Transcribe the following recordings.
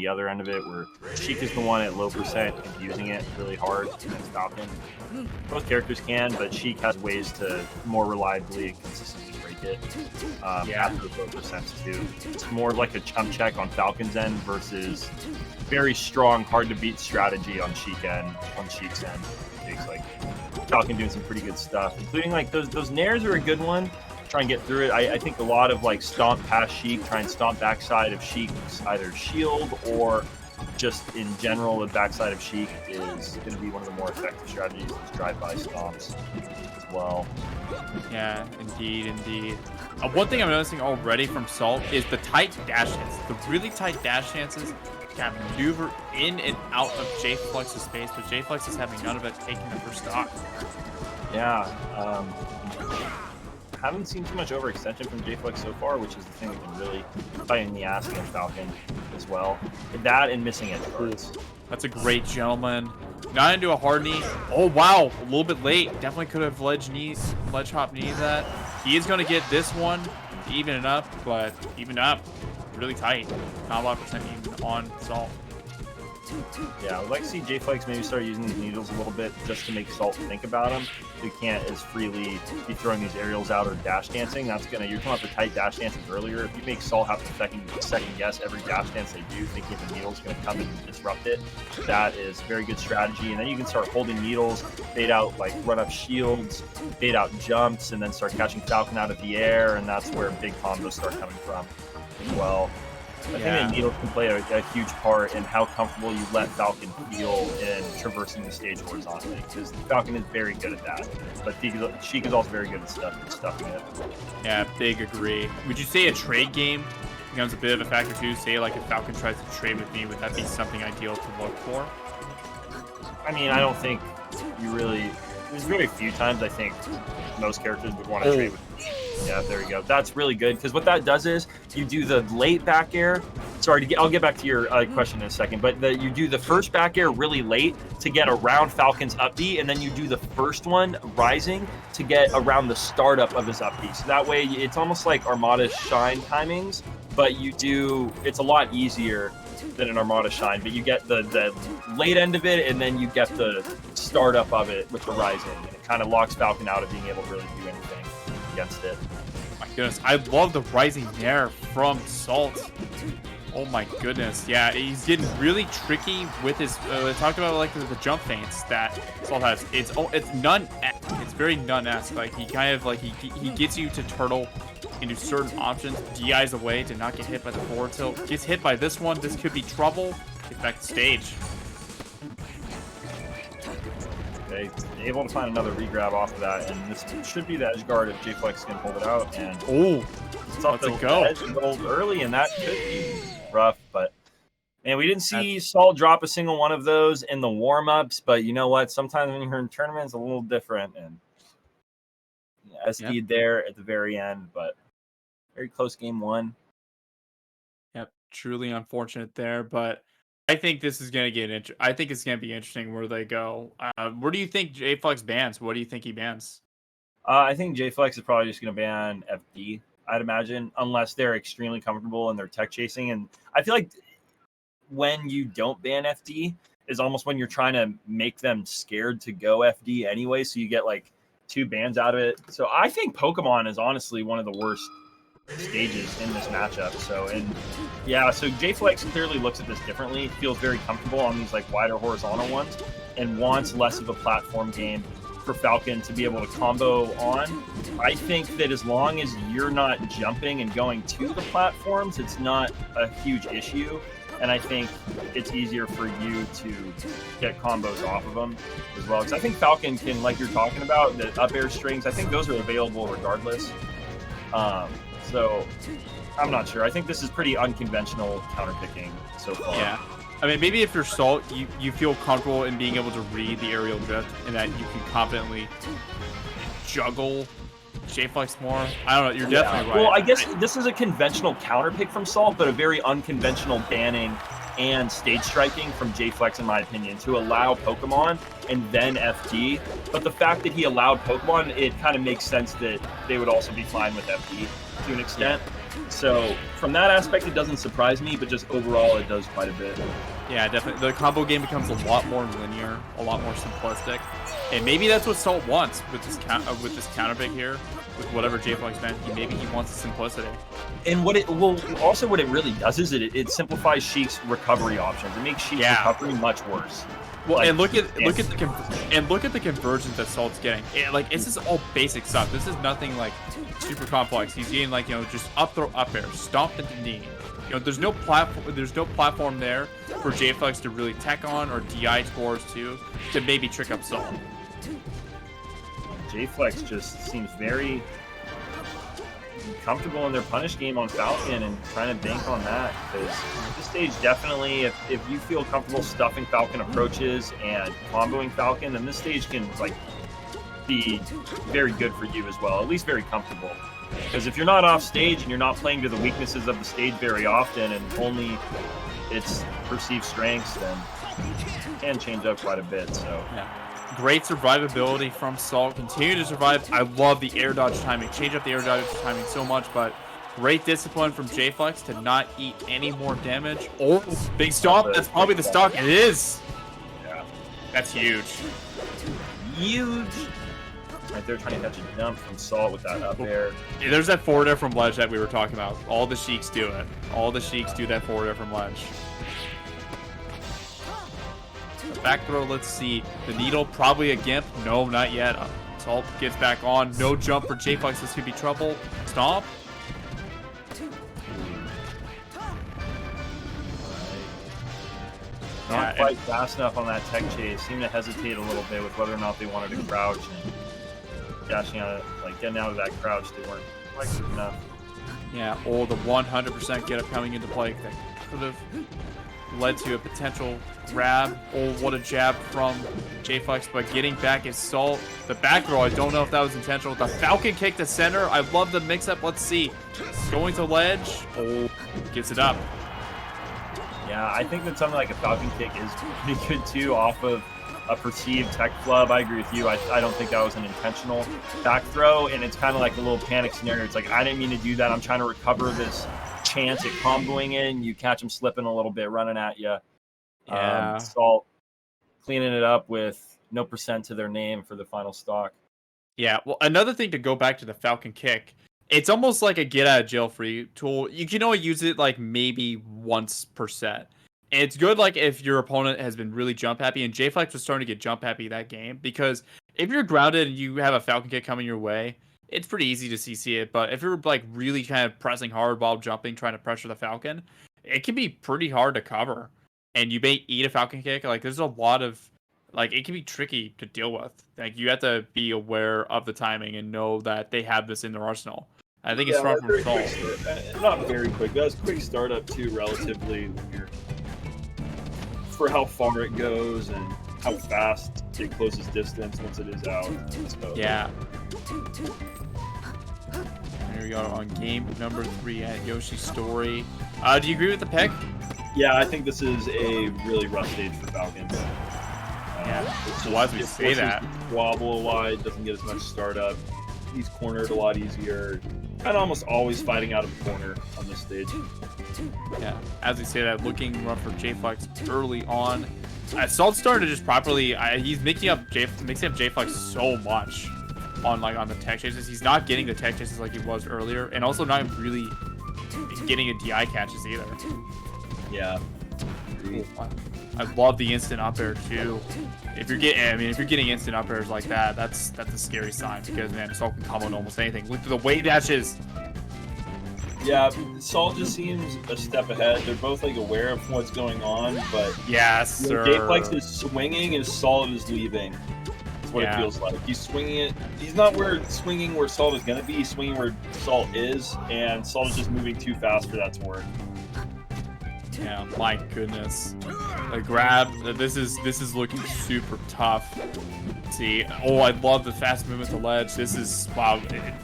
the other end of it, where Sheik is the one at low percent using it really hard against Falcon. Both characters can, but Sheik has ways to more reliably and consistently break it after the low percents too. It's more like a chump check on Falcon's end versus very strong, hard to beat strategy on Sheik's end. It's like Falcon doing some pretty good stuff, including like those nairs are a good one. Try and get through it. I think a lot of like stomp past Sheik, try and stomp backside of Sheik's either shield or just in general the backside of Sheik is going to be one of the more effective strategies. Is drive-by stomps as well. Yeah, indeed. One thing I'm noticing already from Salt is the tight dash hits. The really tight dash chances can maneuver in and out of Jflex's space, but Jflex is having none of it, taking the first stock. Yeah. Haven't seen too much overextension from Jflex so far, which is the thing that can really fight in the ass against Falcon as well. That and missing edge guards. That's a great gentleman. Not into a hard knee. Oh wow, a little bit late. Definitely could have ledge hop knee that. He is going to get this one to even it up, but even up really tight. Not a lot of percent even on Salt. Yeah, I would like to see Jflex maybe start using these needles a little bit just to make Salt think about them. So you can't as freely be throwing these aerials out or dash dancing. That's gonna, you're talking about the tight dash dances earlier. If you make Salt have to second guess every dash dance they do, thinking the needle's gonna come and disrupt it, that is very good strategy. And then you can start holding needles, bait out like run up shields, bait out jumps, and then start catching Falcon out of the air, and that's where big combos start coming from as well. I think that needles can play a huge part in how comfortable you let Falcon feel in traversing the stage horizontally, because Falcon is very good at that, but Sheik is also very good at stuffing it. Yeah, big agree. Would you say a trade game becomes a bit of a factor too? Say like if Falcon tries to trade with me, would that be something ideal to look for? I mean, I don't think you really... There's very few times I think most characters would want to trade with me. Yeah, there you go. That's really good, because what that does is you do the late back air. Sorry, I'll get back to your question in a second, but you do the first back air really late to get around Falcon's up B, and then you do the first one rising to get around the startup of his up B. So that way it's almost like Armada's Shine timings, but it's a lot easier than an Armada Shine, but you get the late end of it, and then you get the startup of it with the rising, and it kind of locks Falcon out of being able to really do anything against it. My goodness, I love the rising there from Salt. Oh my goodness, yeah, he's getting really tricky with his. I talked about like the jump feints that Salt has. It's none. It's very none-esque. Like he kind of like he gets you to turtle into certain options, DIs away to not get hit by the forward tilt. Gets hit by this one, this could be trouble. Get back to stage. Okay, able to find another regrab off of that, and this should be the edge guard if Jflex can hold it out. And it's off the edge a little early, and that could be rough. But man, we didn't see Salt drop a single one of those in the warm-ups. But you know what? Sometimes when you're in tournaments, it's a little different. And SD there at the very end, but very close game one. Yep, truly unfortunate there, but I think this is going to get I think it's going to be interesting where they go. Where do you think Jflex bans? What do you think he bans? I think Jflex is probably just going to ban FD, I'd imagine, unless they're extremely comfortable and they're tech chasing. And I feel like when you don't ban FD is almost when you're trying to make them scared to go FD anyway, so you get like 2 bans out of it. So I think Pokemon is honestly one of the worst stages in this matchup. So Jflex clearly looks at this differently, feels very comfortable on these like wider horizontal ones, and wants less of a platform game for Falcon to be able to combo on. I think that as long as you're not jumping and going to the platforms, it's not a huge issue. And I think it's easier for you to get combos off of them as well. Because I think Falcon can, like you're talking about, the up air strings, I think those are available regardless. So I'm not sure. I think this is pretty unconventional counterpicking so far. Yeah. I mean, maybe if you're Salt, you feel comfortable in being able to read the aerial drift and that you can confidently juggle Jflex more. I don't know. You're definitely right. Well, I guess this is a conventional counterpick from Salt, but a very unconventional banning and stage striking from Jflex, in my opinion, to allow Pokemon and then FD. But the fact that he allowed Pokemon, it kind of makes sense that they would also be fine with FD to an extent. So from that aspect, it doesn't surprise me, but just overall, it does quite a bit. Yeah, definitely. The combo game becomes a lot more linear, a lot more simplistic, and maybe that's what Salt wants with this counter pick here, with whatever Jflex meant. Maybe he wants the simplicity. And what it really does is it simplifies Sheik's recovery options. It makes Sheik's recovery much worse. Well, like, and look at the conversions that Salt's getting. This is all basic stuff. This is nothing like super complex. He's getting like just up throw, up air, stomp into knee. There's no platform there for Jflex to really tech on or DI scores to maybe trick up Salt. Jflex just seems very comfortable in their punish game on Falcon and trying to bank on that, because at this stage, definitely, if you feel comfortable stuffing Falcon approaches and comboing Falcon, then this stage can be very good for you as well, at least very comfortable. Because if you're not off stage and you're not playing to the weaknesses of the stage very often and only its perceived strengths, then it can change up quite a bit. So great survivability from Salt. Continue to survive. I love the air dodge timing. Change up the air dodge timing so much, but great discipline from Jflex to not eat any more damage. Oh, big stomp. That's probably the stock. It is. Yeah. That's huge. Huge. Right there, trying to catch a jump from Salt with that up air. Yeah, there's that forward air from ledge that we were talking about. All the Sheiks do it. All the Sheiks do that forward air from ledge. Back throw, let's see. The needle, probably a gimp. No, not yet. Salt gets back on. No jump for Jflex. This could be trouble. Stomp. Not quite fast enough on that tech chase. Seemed to hesitate a little bit with whether or not they wanted to crouch. And dashing out, getting out of that crouch, they weren't quite good enough. Yeah, or the 100% get up coming into play that could have led to a potential grab. Oh, what a jab from Jflex, but getting back is Salt. The back throw, I don't know if that was intentional. The Falcon kick to center, I love the mix-up. Let's see. Going to ledge. Oh, gets it up. Yeah, I think that something like a Falcon kick is pretty good too off of a perceived tech flub. I agree with you. I don't think that was an intentional back throw, and it's kind of like a little panic scenario. It's like, I didn't mean to do that. I'm trying to recover this chance at comboing it, and you catch him slipping a little bit, running at you. Yeah. Salt cleaning it up with no percent to their name for the final stock. Yeah, well, another thing to go back to the Falcon kick, it's almost like a get out of jail free tool. You can only use it like maybe once per set. And it's good like if your opponent has been really jump happy, and Jflex was starting to get jump happy that game, because if you're grounded and you have a Falcon kick coming your way, it's pretty easy to CC it. But if you're like really kind of pressing hard while jumping, trying to pressure the Falcon, it can be pretty hard to cover. And you may eat a Falcon kick. Like there's a lot of it can be tricky to deal with. Like you have to be aware of the timing and know that they have this in their arsenal. I think it's from Salt. Not very quick. That's quick startup too, relatively, for how far it goes and how fast it closes distance once it is out. So. Yeah. Here we go on game number 3 at Yoshi's Story. Do you agree with the pick? Yeah, I think this is a really rough stage for Falcon. Why do we say that? Wobble wide, doesn't get as much startup. He's cornered a lot easier. Kind of almost always fighting out of the corner on this stage. Yeah, as we say that, looking rough for Jflex early on. Salt's starting to just properly. He's mixing up Jflex so much on the tech chases. He's not getting the tech chases like he was earlier, and also not really getting a DI catches either. Yeah. I love the instant up air too. If you're getting instant up airs like that, that's a scary sign, because man, Salt can combo on almost anything. Look at the wave dashes. Yeah, Salt just seems a step ahead. They're both aware of what's going on, but yes, sir. Jflex is swinging and Salt is leaving. That's what it feels like. He's swinging it. He's not swinging where Salt is gonna be. He's swinging where Salt is, and Salt is just moving too fast for that to work. Yeah, my goodness. The grab, this is looking super tough. Let's see, oh, I love the fast movement to ledge. This is, wow,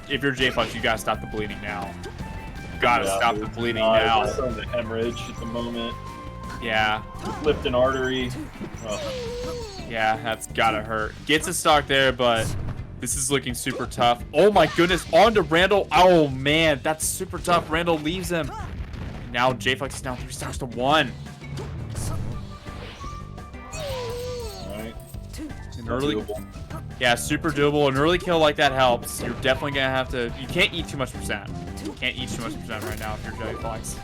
if you're Jflex, you gotta stop the bleeding now. Gotta stop the bleeding now. He's starting to hemorrhage at the moment. Yeah. Flipped an artery. Yeah, that's gotta hurt. Gets a stock there, but This is looking super tough. Oh my goodness, on to Randall. Oh man, that's super tough. Randall leaves him. Now Jflex is down 3 stars to 1. Alright. An early, yeah, super doable. An early kill like that helps. You're definitely gonna have to. You can't eat too much percent. You can't eat too much percent right now if you're Jflex.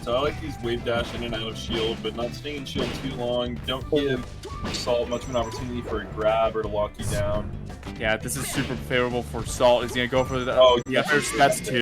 So I like these wave dash in and out of shield, but not staying in shield too long. Don't give Salt much of an opportunity for a grab or to lock you down. Yeah, this is super favorable for Salt. He's gonna go for the. Oh, yeah, that's 2.